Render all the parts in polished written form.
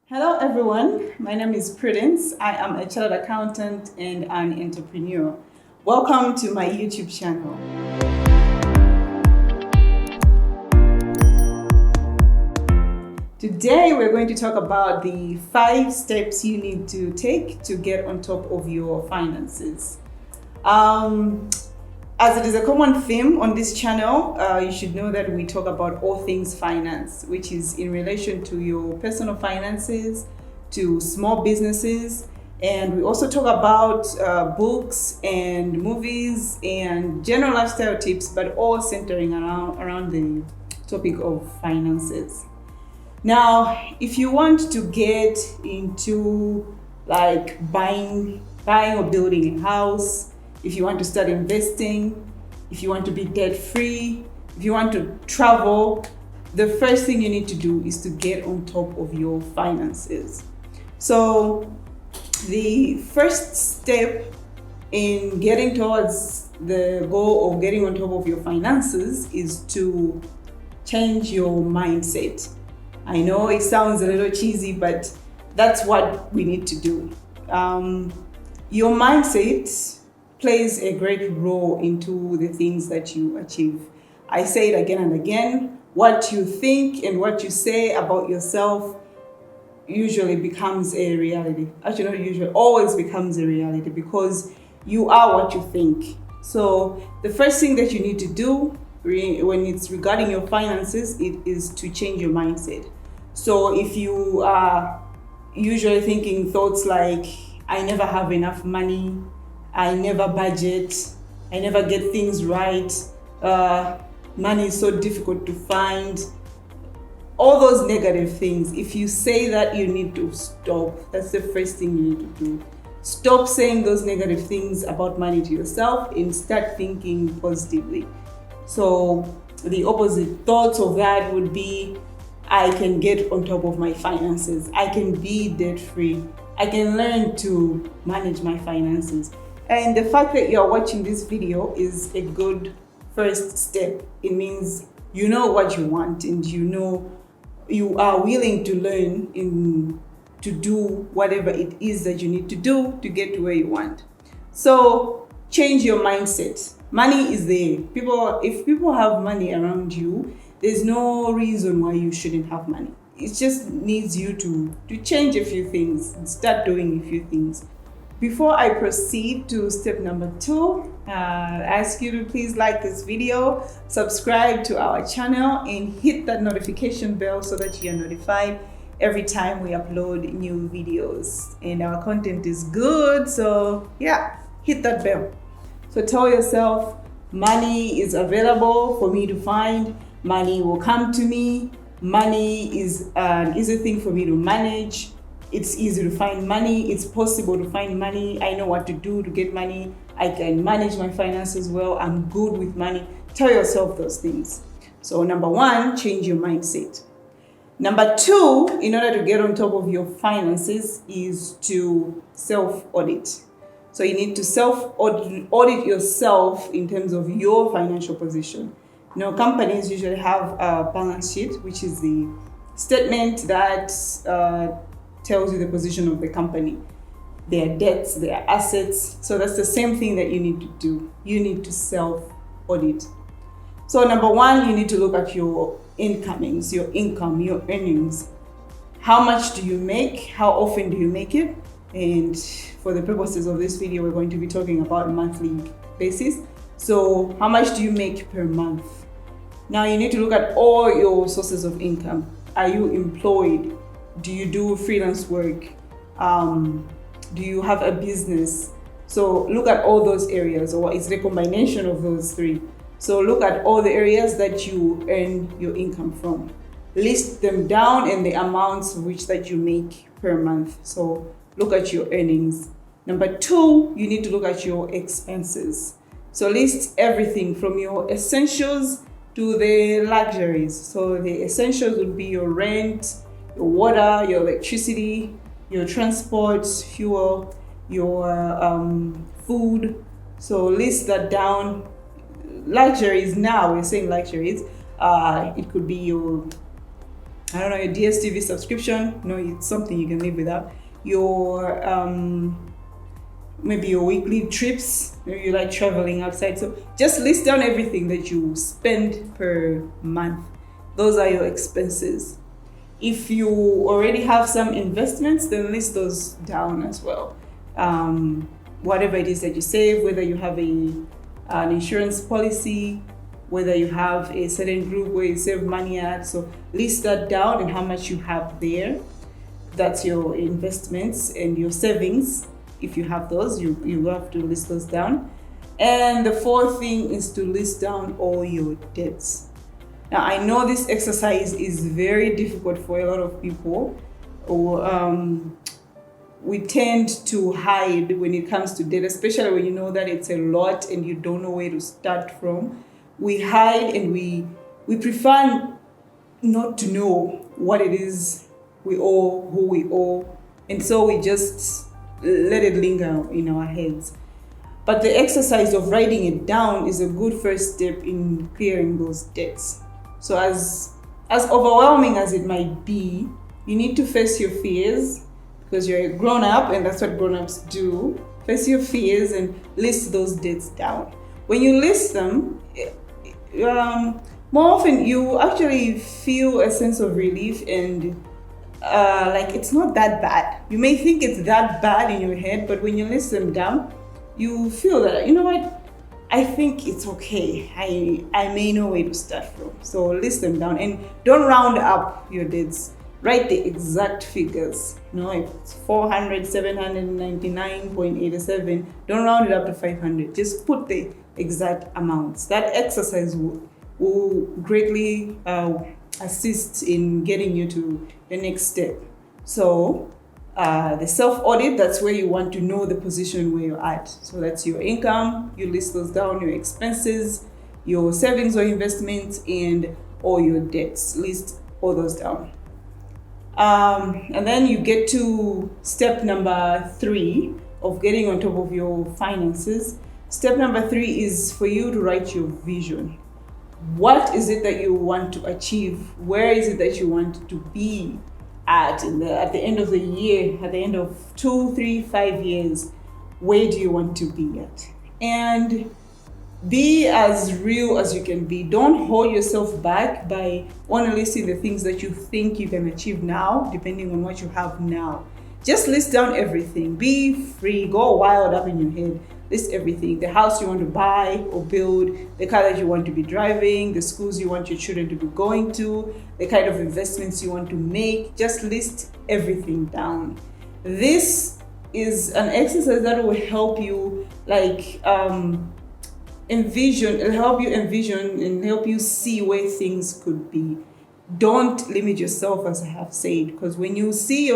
Hello everyone, my name is Prudence. I am a chartered accountant and an entrepreneur. Welcome to my YouTube channel. Today we're going to talk about the 5 steps you need to take to get on top of your finances. As it is a common theme on this channel, you should know that we talk about all things finance, which is in relation to your personal finances, to small businesses, and we also talk about books and movies and general lifestyle tips, but all centering around the topic of finances. Now, if you want to get into like buying or building a house, if you want to start investing, if you want to be debt-free, if you want to travel, the first thing you need to do is to get on top of your finances. So the first step in getting towards the goal of getting on top of your finances is to change your mindset. I know it sounds a little cheesy, but that's what we need to do. Your mindset plays a great role into the things that you achieve. I say it again and again, what you think and what you say about yourself usually becomes a reality. Actually, not usually, always becomes a reality because you are what you think. So the first thing that you need to do when it's regarding your finances, it is to change your mindset. So if you are usually thinking thoughts like, I never have enough money, I never budget, I never get things right, money is so difficult to find, all those negative things, if you say that, you need to stop. That's the first thing you need to do. Stop saying those negative things about money to yourself and start thinking positively. So the opposite thoughts of that would be, I can get on top of my finances, I can be debt-free, I can learn to manage my finances. And the fact that you're watching this video is a good first step. It means you know what you want and you know you are willing to learn to do whatever it is that you need to do to get to where you want. So change your mindset. Money is there. If people have money around you, there's no reason why you shouldn't have money. It just needs you to change a few things and start doing a few things. Before I proceed to step number 2, I ask you to please like this video, subscribe to our channel, and hit that notification bell so that you are notified every time we upload new videos. And our content is good, so yeah, hit that bell. So tell yourself, money is available for me to find, money will come to me, money is an easy thing for me to manage. It's easy to find money. It's possible to find money. I know what to do to get money. I can manage my finances well. I'm good with money. Tell yourself those things. So number 1, change your mindset. Number 2, in order to get on top of your finances is to self-audit. So you need to self-audit yourself in terms of your financial position. Companies usually have a balance sheet, which is the statement that tells you the position of the company, their debts, their assets. So that's the same thing that you need to do. You need to self-audit. So number 1, you need to look at your incomings, your income, your earnings. How much do you make? How often do you make it? And for the purposes of this video, we're going to be talking about a monthly basis. So how much do you make per month? Now you need to look at all your sources of income. Are you employed? Do you do freelance work? Do you have a business? So look at all those areas, or it's the combination of those 3. So look at all the areas that you earn your income from. List them down and the amounts which that you make per month. So look at your earnings. Number 2, you need to look at your expenses. So list everything from your essentials to the luxuries. So the essentials would be your rent, your water, your electricity, your transport, fuel, your food. So list that down. Luxuries, now we're saying luxuries. It could be your I don't know, your DSTV subscription. No, it's something you can live without. Your maybe your weekly trips. Maybe you like traveling outside. So just list down everything that you spend per month. Those are your expenses. If you already have some investments, then list those down as well. Whatever it is that you save, whether you have an insurance policy, whether you have a certain group where you save money at. So list that down and how much you have there. That's your investments and your savings. If you have those, you have to list those down. And the fourth thing is to list down all your debts. Now, I know this exercise is very difficult for a lot of people. We tend to hide when it comes to debt, especially when you know that it's a lot and you don't know where to start from. We hide and we prefer not to know what it is we owe, who we owe, and so we just let it linger in our heads. But the exercise of writing it down is a good first step in clearing those debts. So as overwhelming as it might be, you need to face your fears, because you're a grown-up and that's what grown-ups do. Face your fears and list those debts down. When you list them, more often you actually feel a sense of relief and like it's not that bad. You may think it's that bad in your head, but when you list them down, you feel that, you know what, I think it's okay. I may know where to start from. So list them down and don't round up your debts. Write the exact figures. If it's 400, 799.87, don't round it up to 500. Just put the exact amounts. That exercise will greatly assist in getting you to the next step. So the self-audit, that's where you want to know the position where you're at. So that's your income, you list those down, your expenses, your savings or investments, and all your debts. List all those down. And then you get to step number 3 of getting on top of your finances. Step number 3 is for you to write your vision. What is it that you want to achieve? Where is it that you want to be at the end of the year, at the end of 2, 3, 5 years? Where do you want to be at? And be as real as you can be. Don't hold yourself back by only listing the things that you think you can achieve now, depending on what you have now. Just list down everything. Be free. Go wild up in your head. List everything. The house you want to buy or build, the car that you want to be driving, the schools you want your children to be going to, the kind of investments you want to make. Just list everything down. This is an exercise that will help you envision and help you see where things could be. Don't limit yourself, as I have said, because when you see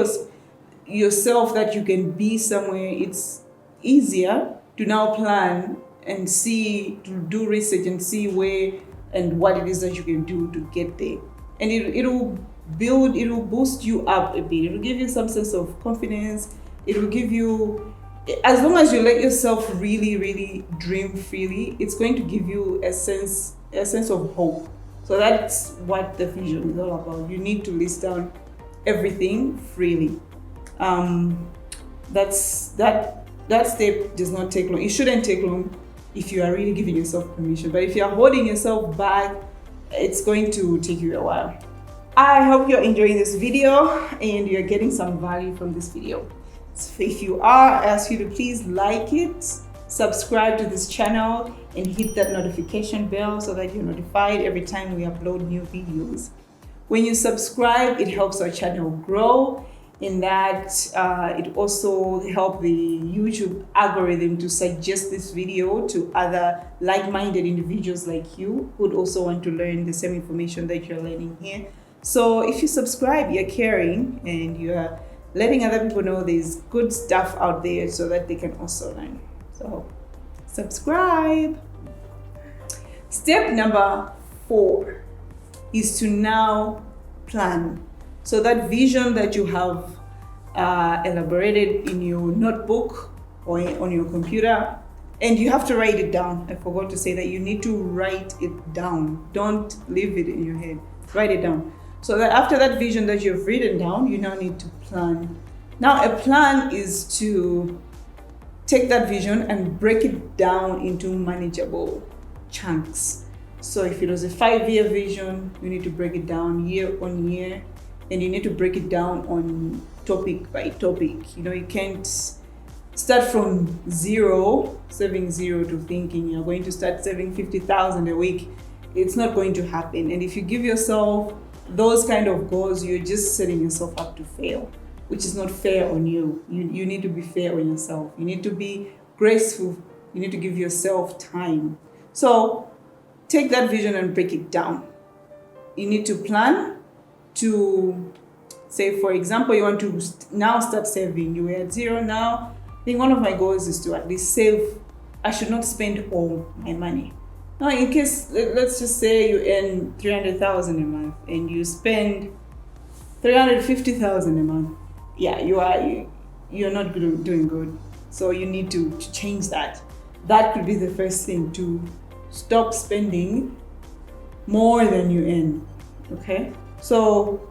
yourself that you can be somewhere, it's easier to now plan and to do research and see where and what it is that you can do to get there. And it will boost you up a bit. It will give you some sense of confidence. It will give you, as long as you let yourself really, really dream freely, it's going to give you a sense of hope. So that's what the vision is all about. You need to list down everything freely. That step does not take long. It shouldn't take long if you are really giving yourself permission. But if you are holding yourself back, it's going to take you a while. I hope you're enjoying this video and you're getting some value from this video. So if you are, I ask you to please like it, subscribe to this channel, and hit that notification bell so that you're notified every time we upload new videos. When you subscribe, it helps our channel grow, in that it also helps the YouTube algorithm to suggest this video to other like-minded individuals like you who would also want to learn the same information that you're learning here. So if you subscribe, you're caring and you're letting other people know there's good stuff out there so that they can also learn. So subscribe. Step number 4 is to now plan. So that vision that you have elaborated in your notebook or on your computer, and you have to write it down. I forgot to say that you need to write it down. Don't leave it in your head. Write it down. So that after that vision that you've written down, you now need to plan. Now, a plan is to take that vision and break it down into manageable chunks. So if it was a 5-year vision, you need to break it down year on year, and you need to break it down on topic by topic. You can't start from saving zero to thinking you're going to start saving 50,000 a week. It's not going to happen. And if you give yourself those kind of goals, you're just setting yourself up to fail, which is not fair on you. You need to be fair on yourself. You need to be graceful. You need to give yourself time. So take that vision and break it down. You need to plan to, say, for example, you want to now start saving. You were at zero now. I think one of my goals is to at least save. I should not spend all my money. Now, in case, let's just say you earn 300,000 a month and you spend 350,000 a month. Yeah, you're not doing good. So you need to change that. That could be the first thing, to stop spending more than you earn. Okay? So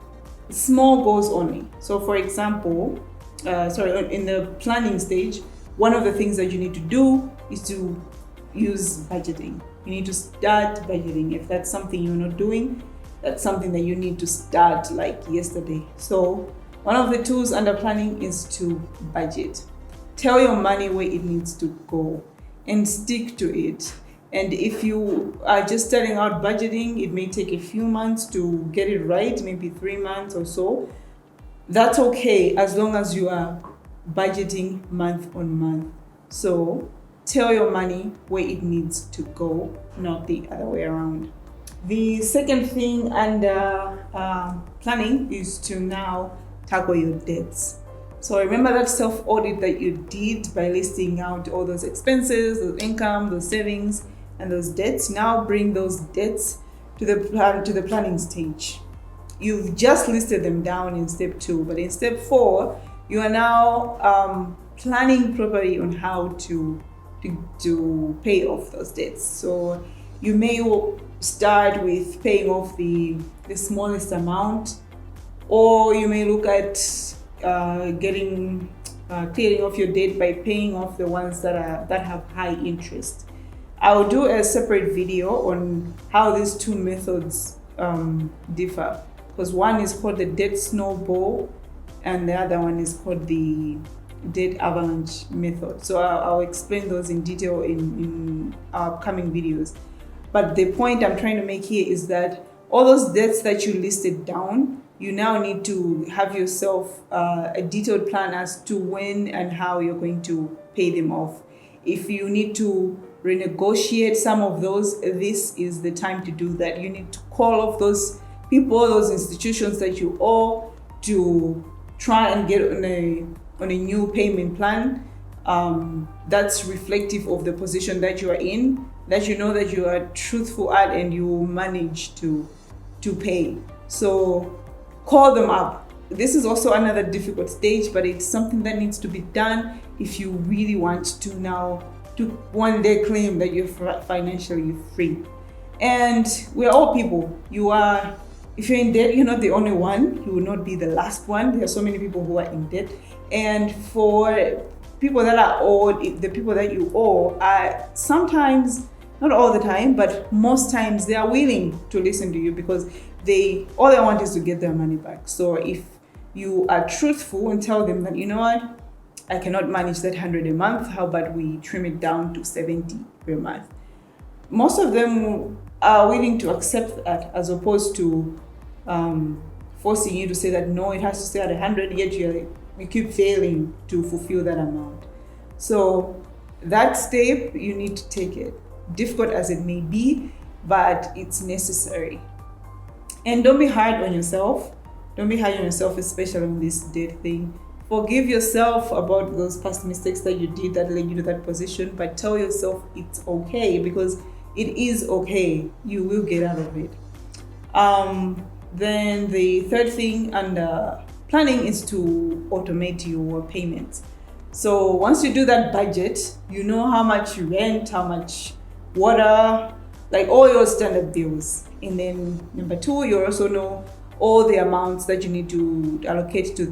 small goals only. So for example, in the planning stage, one of the things that you need to do is to use budgeting. You need to start budgeting. If that's something you're not doing, that's something that you need to start like yesterday. So one of the tools under planning is to budget. Tell your money where it needs to go and stick to it. And if you are just starting out budgeting, it may take a few months to get it right, maybe 3 months or so. That's okay, as long as you are budgeting month on month. So tell your money where it needs to go, not the other way around. The second thing under planning is to now tackle your debts. So remember that self-audit that you did by listing out all those expenses, those income, those savings, and those debts. Now bring those debts to the planning stage. You've just listed them down in step 2, but in step 4, you are now planning properly on how to pay off those debts. So you may start with paying off the smallest amount, or you may look at clearing off your debt by paying off the ones that have high interest. I will do a separate video on how these two methods differ, because one is called the debt snowball and the other one is called the debt avalanche method. So I'll explain those in detail in our upcoming videos. But the point I'm trying to make here is that all those debts that you listed down, you now need to have yourself a detailed plan as to when and how you're going to pay them off. If you need to renegotiate some of those, this is the time to do that. You need to call off those people, those institutions that you owe, to try and get on a new payment plan that's reflective of the position that you are in, that you know that you are truthful at and you manage to pay. So call them up. This is also another difficult stage, but it's something that needs to be done if you really want to now to one day claim that you're financially free. And we're all people. If you're in debt, you're not the only one. You will not be the last one. There are so many people who are in debt. And for people that are owed, the people that you owe are sometimes, not all the time, but most times they are willing to listen to you, because all they want is to get their money back. So if you are truthful and tell them that, you know what, I cannot manage that 100 a month, how about we trim it down to 70 per month? Most of them are willing to accept that, as opposed to forcing you to say that no, it has to stay at 100, yet you keep failing to fulfill that amount. So that step, you need to take it, difficult as it may be, but it's necessary. And don't be hard on yourself. Don't be hard on yourself, especially on this debt thing. Forgive yourself about those past mistakes that you did that led you to that position, but tell yourself it's okay, because it is okay. You will get out of it. Then the third thing under planning is to automate your payments. So once you do that budget, you know how much rent, how much water, like all your standard bills. And then number 2, you also know all the amounts that you need to allocate to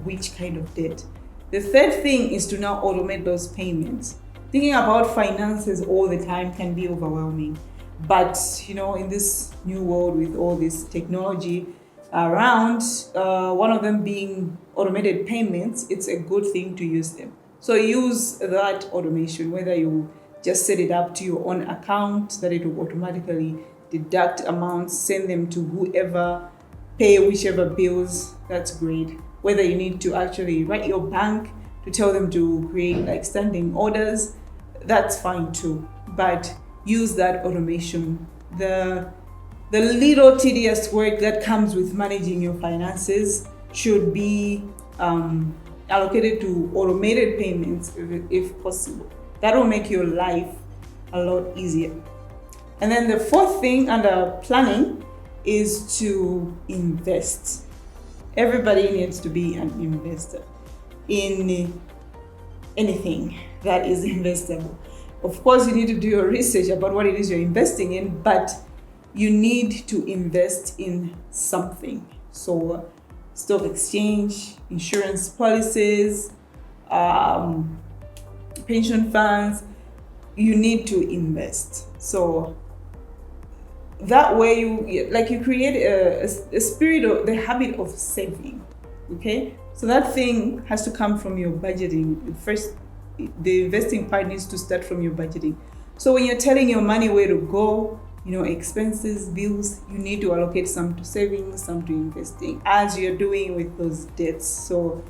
which kind of debt. The third thing is to now automate those payments. Thinking about finances all the time can be overwhelming. But, in this new world with all this technology around, one of them being automated payments, it's a good thing to use them. So use that automation, whether you just set it up to your own account, that it will automatically deduct amounts, send them to whoever, pay whichever bills, that's great. Whether you need to actually write your bank to tell them to create like standing orders, that's fine too. But use that automation. The little tedious work that comes with managing your finances should be allocated to automated payments if possible. That will make your life a lot easier. And then the fourth thing under planning is to invest. Everybody needs to be an investor in anything that is investable. Of course, you need to do your research about what it is you're investing in, but you need to invest in something. So stock exchange, insurance policies, pension funds, you need to invest. So that way you create a spirit of the habit of saving. Okay, so that thing has to come from your budgeting. First, the investing part needs to start from your budgeting. So when you're telling your money where to go, expenses, bills, you need to allocate some to savings, some to investing, as you're doing with those debts. So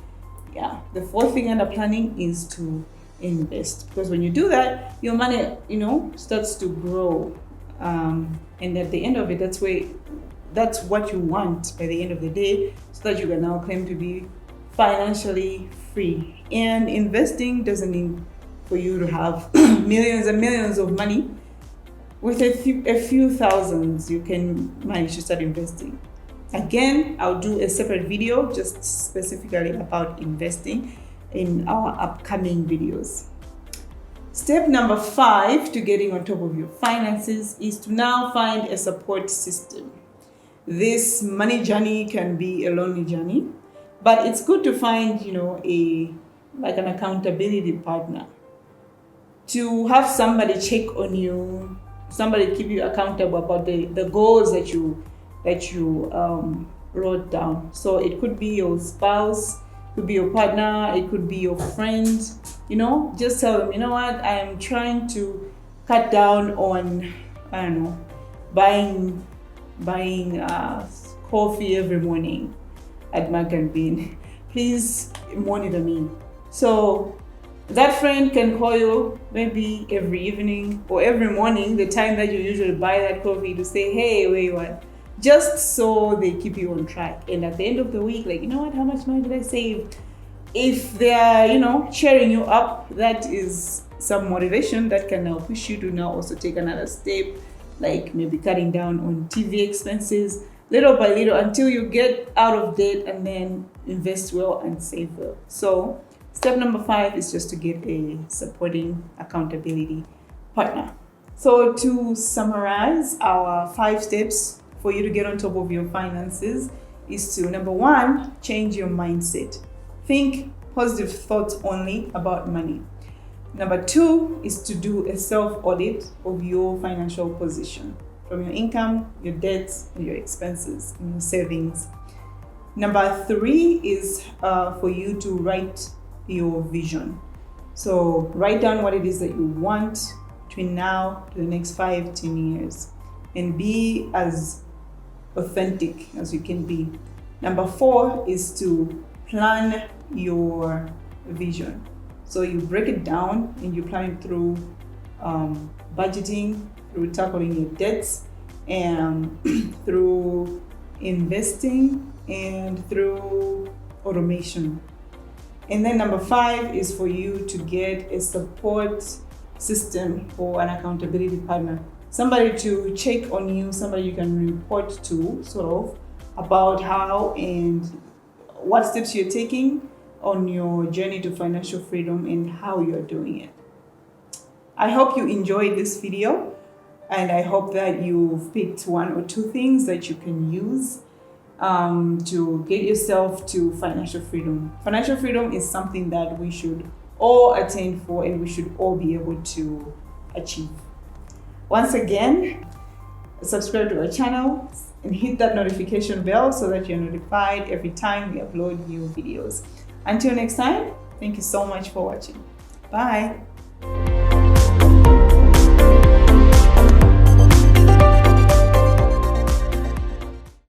yeah, the fourth thing under planning is to invest, because when you do that, your money starts to grow, and at the end of it, that's what you want by the end of the day, so that you can now claim to be financially free. And investing doesn't mean for you to have millions and millions of money. With a few thousands, you can manage to start investing. Again, I'll do a separate video just specifically about investing in our upcoming videos. Step number 5 to getting on top of your finances is to now find a support system. This money journey can be a lonely journey, but it's good to find, an accountability partner, to have somebody check on you, somebody keep you accountable about the goals that you wrote down. So it could be your spouse, it could be your partner, it could be your friend. Just tell them, what, I'm trying to cut down on, buying coffee every morning at Mac and Bean. Please monitor me. So that friend can call you maybe every evening or every morning, the time that you usually buy that coffee, to say, hey, where you at? Just so they keep you on track. And at the end of the week, how much money did I save? If they are, cheering you up, that is some motivation that can now push you to now also take another step, like maybe cutting down on TV expenses little by little until you get out of debt, and then invest well and save well. So step number 5 is just to get a supporting accountability partner. So to summarize, our 5 steps for you to get on top of your finances is to, number 1, change your mindset. Think positive thoughts only about money. Number 2 is to do a self-audit of your financial position, from your income, your debts, and your expenses, and your savings. Number 3 is for you to write your vision. So write down what it is that you want between now to the next 5-10 years, and be as authentic as you can be. Number 4 is to plan your vision. So you break it down and you plan it through budgeting, through tackling your debts, and through investing, and through automation. And then number 5 is for you to get a support system or an accountability partner, somebody to check on you, somebody you can report to, sort of, about how and what steps you're taking on your journey to financial freedom and how you're doing it. I hope you enjoyed this video, and I hope that you've picked 1 or 2 things that you can use to get yourself to financial freedom. Financial freedom is something that we should all attain for and we should all be able to achieve. Once again, subscribe to our channel and hit that notification bell so that you're notified every time we upload new videos. Until next time, thank you so much for watching. Bye.